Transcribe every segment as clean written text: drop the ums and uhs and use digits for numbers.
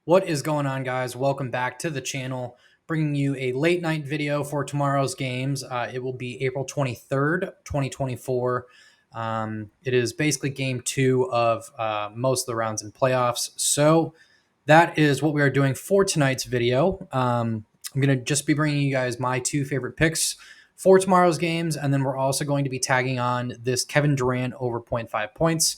What is going on, guys? Welcome back to the channel, bringing you a late night video for tomorrow's games. It will be April 23rd, 2024. It is basically game 2 of most of the rounds in playoffs. So that is what we are doing for tonight's video. I'm going to just be bringing you guys my 2 favorite picks for tomorrow's games, and then we're also going to be tagging on this Kevin Durant over 0.5 points.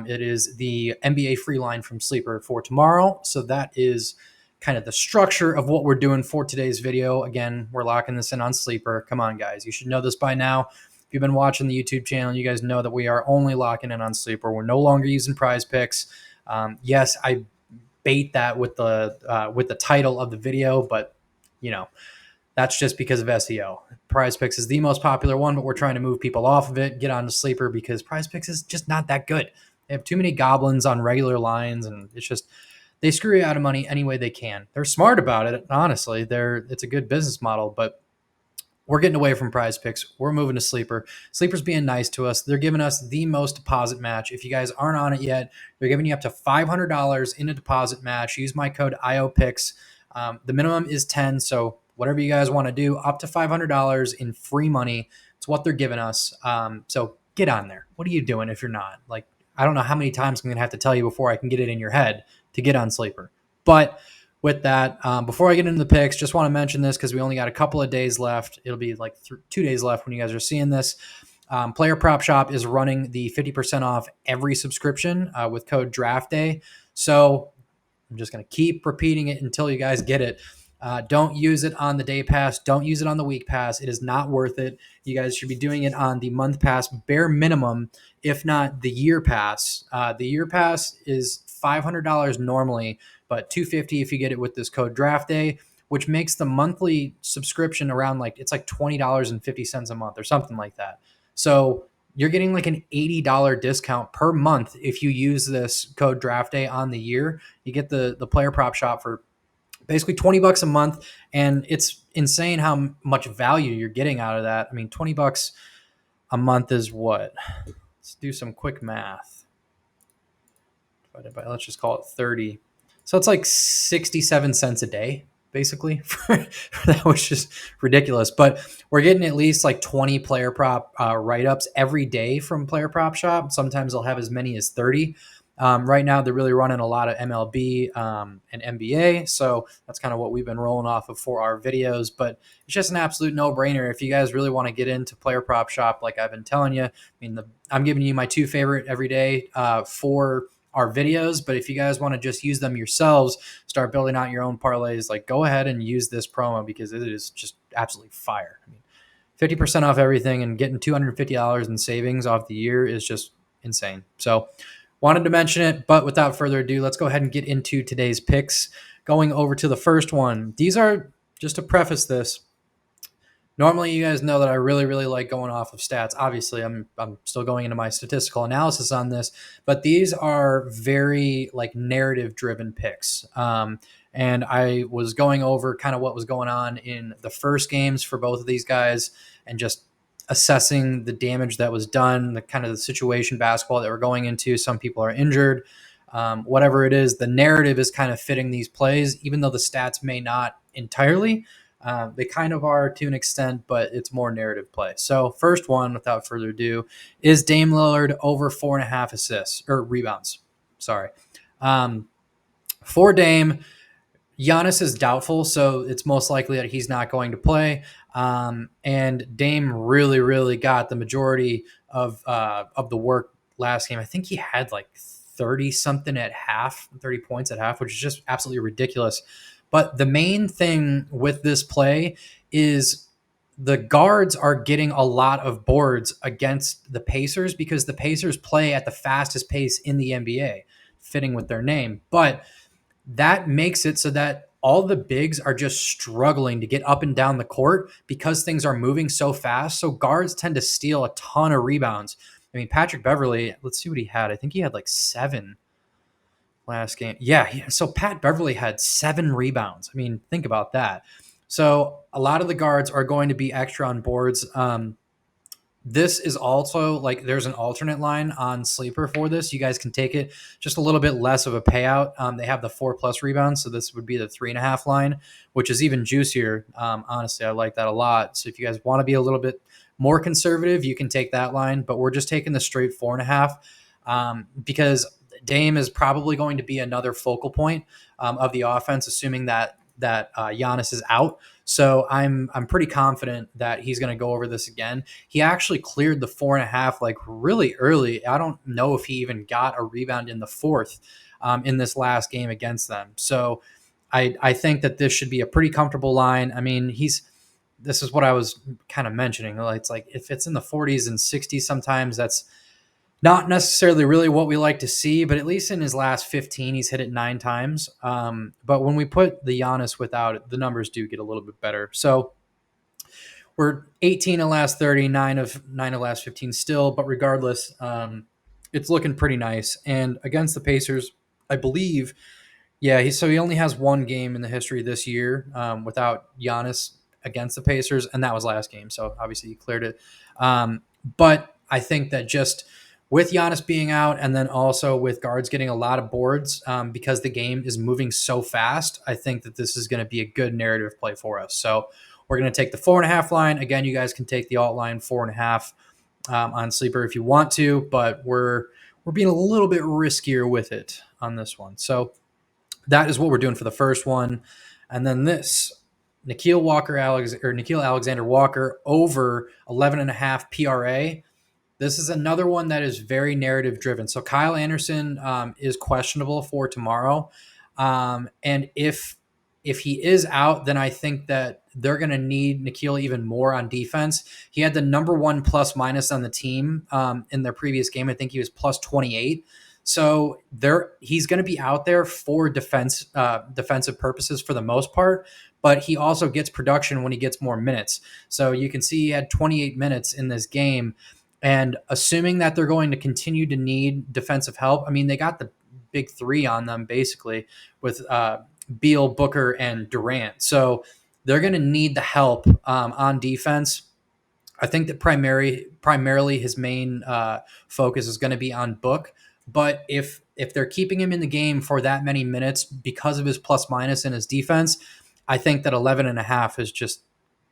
It is the NBA free line from Sleeper for tomorrow. So that is kind of the structure of what we're doing for today's video. Again, we're locking this in on Sleeper. Come on, guys. You should know this by now. If you've been watching the YouTube channel, you guys know that we are only locking in on Sleeper. We're no longer using Prizepicks. Yes, I bait that with the title of the video, but you know, that's just because of SEO. Prizepicks is the most popular one, but we're trying to move people off of it, get on to Sleeper because Prizepicks is just not that good. They have too many goblins on regular lines, and it's just they screw you out of money any way they can. They're smart about it, honestly. It's a good business model, but we're getting away from Prizepicks. We're moving to Sleeper. Sleeper's being nice to us. They're giving us the most deposit match. If you guys aren't on it yet, they're giving you up to $500 in a deposit match. Use my code IOPICKS. The minimum is 10, so whatever you guys want to do, up to $500 in free money. It's what they're giving us. So get on there. What are you doing if you're not? Like, I don't know how many times I'm going to have to tell you before I can get it in your head to get on Sleeper. But with that, before I get into the picks, just want to mention this because we only got a couple of days left. It'll be like 2 days left when you guys are seeing this. Player Prop Shop is running the 50% off every subscription with code DRAFTDAY. So I'm just going to keep repeating it until you guys get it. Don't use it on the day pass. Don't use it on the week pass. It is not worth it. You guys should be doing it on the month pass, bare minimum, if not the year pass. The year pass is $500 normally, but $250 if you get it with this code Draft Day, which makes the monthly subscription around it's like $20.50 a month or something like that. So you're getting like an $80 discount per month if you use this code Draft Day on the year. You get the Player Prop Shop for basically $20 a month, and it's insane how much value you're getting out of that. I mean, $20 a month is what? Let's do some quick math. Divided by, let's just call it 30. So it's like 67 cents a day, basically. That was just ridiculous. But we're getting at least like 20 player prop write-ups every day from Player Prop Shop. Sometimes they'll have as many as 30. Right now, they're really running a lot of MLB and NBA, so that's kind of what we've been rolling off of for our videos. But it's just an absolute no-brainer if you guys really want to get into Player Prop Shop, like I've been telling you. I mean, I'm giving you my 2 favorite every day for our videos, but if you guys want to just use them yourselves, start building out your own parlays, go ahead and use this promo because it is just absolutely fire. I mean, 50% off everything and getting $250 in savings off the year is just insane. So wanted to mention it, but without further ado, let's go ahead and get into today's picks. Going over to the first one. These are, just to preface this, normally you guys know that I really, really like going off of stats. Obviously, I'm still going into my statistical analysis on this, but these are very narrative-driven picks. And I was going over kind of what was going on in the first games for both of these guys and just assessing the damage that was done, the kind of the situation basketball that we're going into. Some people are injured. Whatever it is, the narrative is kind of fitting these plays, even though the stats may not entirely. They kind of are to an extent, but it's more narrative play. So first one, without further ado, is Dame Lillard over 4.5 assists or rebounds. Sorry. For Dame, Giannis is doubtful, so it's most likely that he's not going to play. And Dame really, really got the majority of the work last game. I think he had 30-something at half, 30 points at half, which is just absolutely ridiculous. But the main thing with this play is the guards are getting a lot of boards against the Pacers because the Pacers play at the fastest pace in the NBA, fitting with their name. But that makes it so that all the bigs are just struggling to get up and down the court because things are moving so fast. So guards tend to steal a ton of rebounds. I mean, Patrick Beverly, let's see what he had. I think he had 7 last game. Yeah, so Pat Beverly had 7 rebounds. I mean, think about that. So a lot of the guards are going to be extra on boards. This is also like there's an alternate line on Sleeper for this. You guys can take it just a little bit less of a payout. They have the 4+ rebounds, so this would be the 3.5 line, which is even juicier. Honestly, I like that a lot. So if you guys want to be a little bit more conservative, you can take that line, but we're just taking the straight 4.5 because Dame is probably going to be another focal point of the offense, assuming that Giannis is out. So I'm pretty confident that he's going to go over this again. He actually cleared the 4.5 like really early. I don't know if he even got a rebound in the fourth in this last game against them. So I think that this should be a pretty comfortable line. I mean, this is what I was kind of mentioning. It's like if it's in the 40s and 60s sometimes, that's not necessarily really what we like to see, but at least in his last 15, he's hit it 9 times. But when we put the Giannis without it, the numbers do get a little bit better. So we're 18 of last 30, 9 of last 15 still, but regardless, it's looking pretty nice. And against the Pacers, I believe, yeah, he only has one game in the history this year without Giannis against the Pacers, and that was last game. So obviously he cleared it. But I think that just with Giannis being out and then also with guards getting a lot of boards because the game is moving so fast, I think that this is going to be a good narrative play for us. So we're going to take the 4.5 line. Again, you guys can take the alt line 4.5 on Sleeper if you want to, but we're being a little bit riskier with it on this one. So that is what we're doing for the first one. And then this, Nickeil Alexander Walker over 11.5 PRA. This is another one that is very narrative driven. So Kyle Anderson is questionable for tomorrow. And if he is out, then I think that they're going to need Nickeil even more on defense. He had the number 1 plus minus on the team in their previous game. I think he was plus 28. So he's going to be out there for defensive purposes for the most part, but he also gets production when he gets more minutes. So you can see he had 28 minutes in this game. And assuming that they're going to continue to need defensive help, I mean, they got the big 3 on them basically with Beal, Booker, and Durant. So they're going to need the help on defense. I think that primarily his main focus is going to be on Book. But if they're keeping him in the game for that many minutes because of his plus minus and his defense, I think that 11.5 is just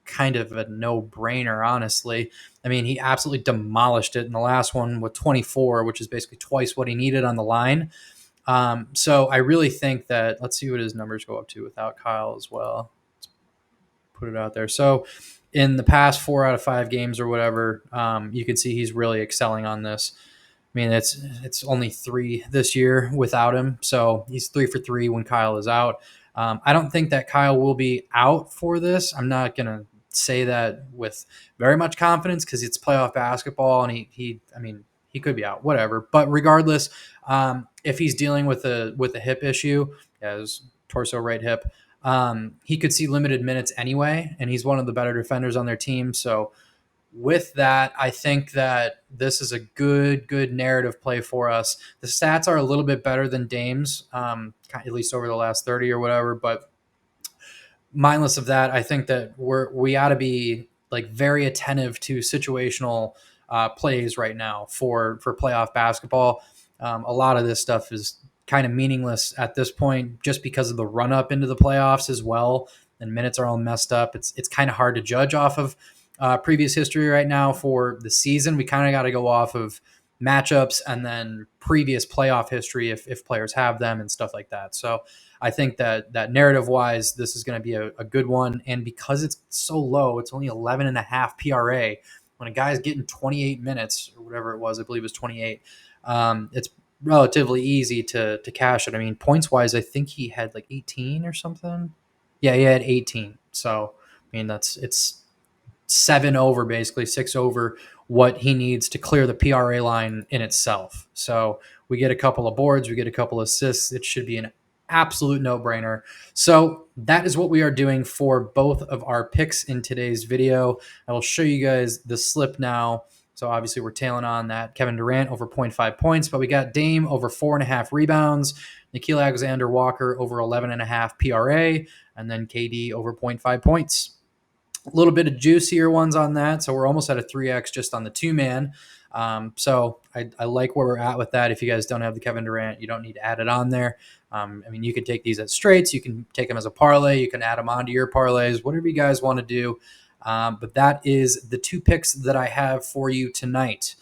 kind of a no-brainer, honestly. I mean, he absolutely demolished it in the last one with 24, which is basically twice what he needed on the line. So I really think that, let's see what his numbers go up to without Kyle as well. Let's put it out there. So in the past 4 out of 5 games or whatever, you can see he's really excelling on this. I mean, it's only 3 this year without him. So he's 3 for 3 when Kyle is out. I don't think that Kyle will be out for this. I'm not going to say that with very much confidence because it's playoff basketball and he could be out, whatever. But regardless, if he's dealing with a hip issue, his torso right hip, he could see limited minutes anyway, and he's one of the better defenders on their team. So with that, I think that this is a good narrative play for us. The stats are a little bit better than Dame's, at least over the last 30 or whatever, but mindless of that, I think that we ought to be like very attentive to situational plays right now for playoff basketball. A lot of this stuff is kind of meaningless at this point just because of the run up into the playoffs as well. And minutes are all messed up. It's kind of hard to judge off of previous history right now for the season. We kind of got to go off of matchups and then previous playoff history if players have them and stuff like that. So I think that narrative wise, this is going to be a good one. And because it's so low, it's only 11.5 PRA. When a guy's getting 28 minutes or whatever it was, I believe it was 28, it's relatively easy to cash it. I mean, points wise, I think he had like 18 or something. Yeah, he had 18. So, I mean, it's 7 over, basically 6 over what he needs to clear the PRA line in itself. So we get a couple of boards, we get a couple of assists. It should be an absolute no-brainer. So that is what we are doing for both of our picks in today's video. I will show you guys the slip now. So obviously we're tailing on that Kevin Durant over 0.5 points, but we got Dame over 4.5 rebounds, Nickeil Alexander Walker over 11.5 PRA, and then KD over 0.5 points. A little bit of juicier ones on that. So we're almost at a 3x just on the 2-man. So I like where we're at with that. If you guys don't have the Kevin Durant, you don't need to add it on there. I mean, you can take these as straights. You can take them as a parlay. You can add them onto your parlays, whatever you guys want to do. But that is the 2 picks that I have for you tonight.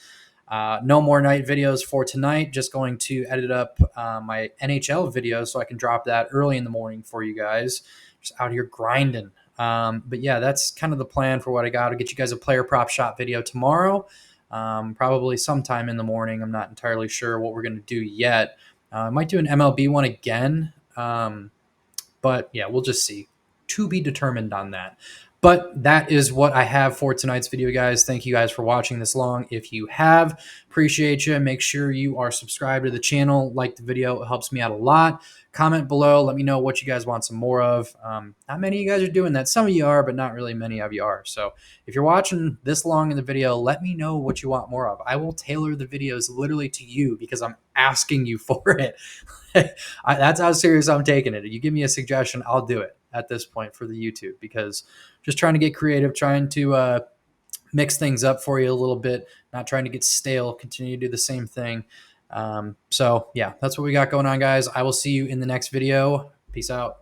No more night videos for tonight. Just going to edit up my NHL video so I can drop that early in the morning for you guys. Just out here grinding. But yeah, that's kind of the plan for what I got. I'll get you guys a player prop shot video tomorrow, probably sometime in the morning. I'm not entirely sure what we're going to do yet. I might do an MLB one again. But yeah, we'll just see. To be determined on that. But that is what I have for tonight's video, guys. Thank you guys for watching this long. If you have, appreciate you. Make sure you are subscribed to the channel. Like the video. It helps me out a lot. Comment below. Let me know what you guys want some more of. Not many of you guys are doing that. Some of you are, but not really many of you are. So if you're watching this long in the video, let me know what you want more of. I will tailor the videos literally to you because I'm asking you for it. That's how serious I'm taking it. You give me a suggestion, I'll do it at this point for the YouTube, because just trying to get creative, trying to mix things up for you a little bit, not trying to get stale, continue to do the same thing. So yeah, that's what we got going on, guys. I will see you in the next video. Peace out.